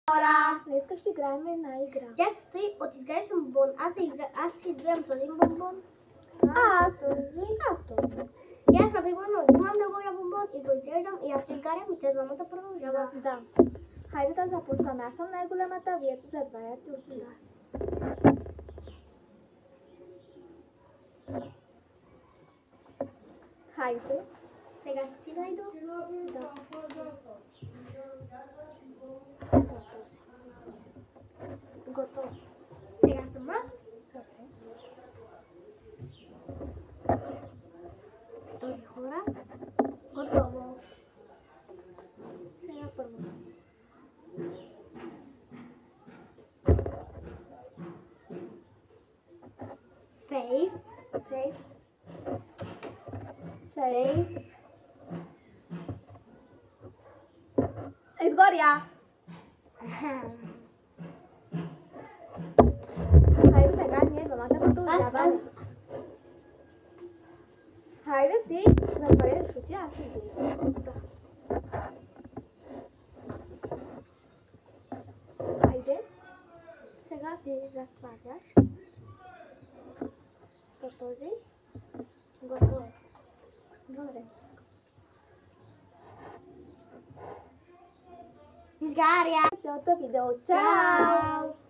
Dneska ще играем една игра. Тя се стои от изглеждам бомбон. Аз си изгледам този бомбон. Аз този. И аз, например, имам неговия бомбон и го изглеждам и аз си изгарям и те двамата продължават. Да. Хайде да започваме. Аз съм най-голямата, вие задваяте очи. Хайде. Сега си найду. Да. Готово. Сега съм аз. Този хора. Готово. Сега първо. Сейф. Сейф. Сейф. Изгоря. Хайде сега ние двамата продължаваме. Хайде ти затваряш очи, аз си гледам. Хайде. Сега ти затваряш. То този. Готово. Добре. Изгаря. Цялото видео. Чао!